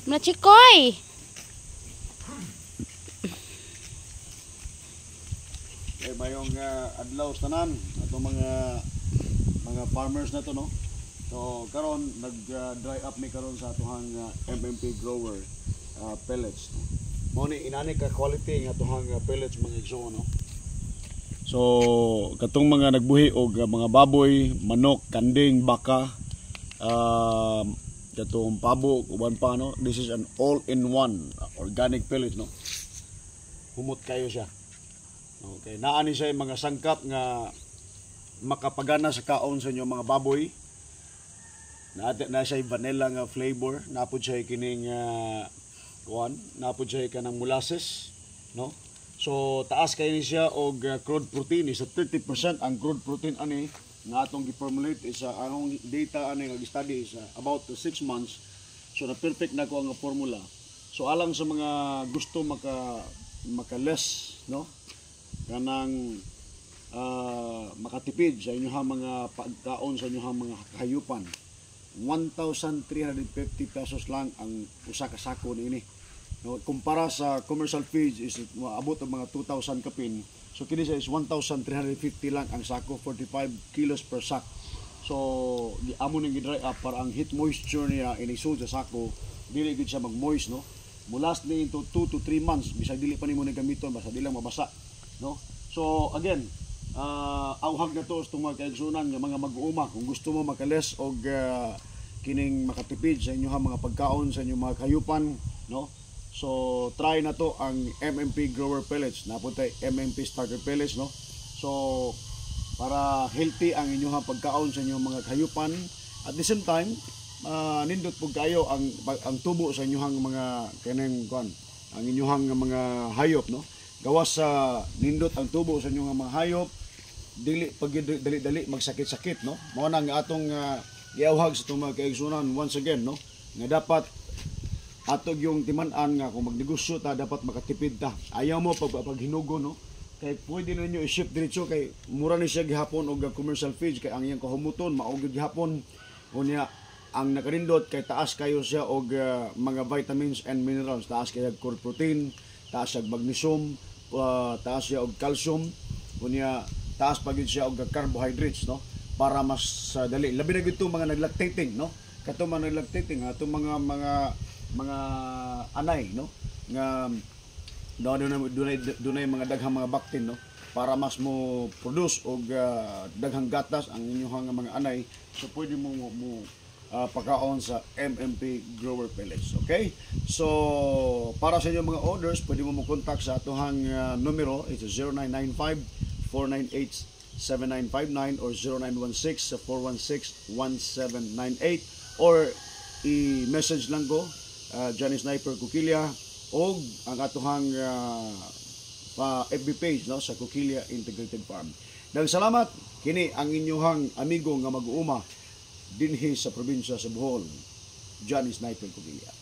Machikoy! Mayong adlaw tanan ato mga farmers na to, no. So karon nag-dry up mi karon sa atuhang MMP grower pellets, no. Mo ni inani ka quality nga atuhang pellets mga igsoon, no. So katong mga nagbuhi og mga baboy, manok, kanding, baka, katong pabo uban pa, no. This is an all-in-one organic pellet, no. Humot kayo siya. Okay, naani siya yung mga sangkap nga makapagana sa kaon sa inyo mga baboy. Na siya vanilla nga flavor, napod siya kining napod siya kanang molasses, no? So taas kay ni siya og crude protein, is 30% ang crude protein ani nga atong gi-formulate is anong data ani nga gi-study is about 6 months. So na perfect na ko ang formula. So alang sa mga gusto maka-less, no? Kanang makatipid sa inyong mga pagkaon sa inyong mga kahayupan, 1,350 pesos lang ang usa ka sako niini, no? Kumpara sa commercial feeds is abot ang mga 2,000 kapin. So kini is 1,350 lang ang sako, 45 kilos per sack. So di amo nang gi-dry up para ang heat moisture niya inisud sa sako dili gid siya mag-moist, no. Mulas ni into 2 to 3 months bisag dili pa nimo ni gamiton basta dili lang mabasa, no. So again, awhag na to sa mga kaigsunan nga mga mag-uuma kung gusto mo makales og kining makatipid sa inyong mga pagkaon sa inyong mga kayupan, no. So try na to ang MMP grower pellets, napuntay MMP starter pellets, no. So para healthy ang inyong pagkaon sa inyong mga kayupan, at the same time nindot pug kayo ang tubo sa inyong mga kanang ang inyong mga hayop, no. Gawas sa nindot ang tubo sa inyong mga hayop, dili pag dali magsakit-sakit, no. Mao na nga atong iawhag sa itong mga kaigsunan once again, no, nga dapat atog yung timan-an nga kung magnegosyo ta dapat makatipid ta. Ayaw mo paghinugo, no, kay pwede ninyo i-ship diretso kay mura ni siya gihapon og commercial feeds kay ang iyang kahumuton mao gyud gihapon. Unya ang nakarindot kay taas kayo siya og mga vitamins and minerals, taas kay core protein, taas siya magnesium, taas siya og calcium, unya taas pa gyud siya og carbohydrates, no, para mas dali labi na gyud mga naglactating, no. Kato mga naglactating ato mga anay, no, nga dunay mga daghang mga baktin, no, para mas mo produce og daghang gatas ang inyong mga anay. So pwede mo pagkaon sa MMP grower pellets. Okay, so para sa inyong mga orders pwede mo contact sa atuhang numero, it's 0995-498-7959 or 0916-416-1798 or i-message lang ko Johnny Sniper Coquilla o ang atuhang FB page, no, sa Coquilla Integrated Farm. Daghang salamat. Kini ang inyong amigo nga mag-uuma dinhi sa probinsya sa Bohol, Johnny Sniper Coquilla.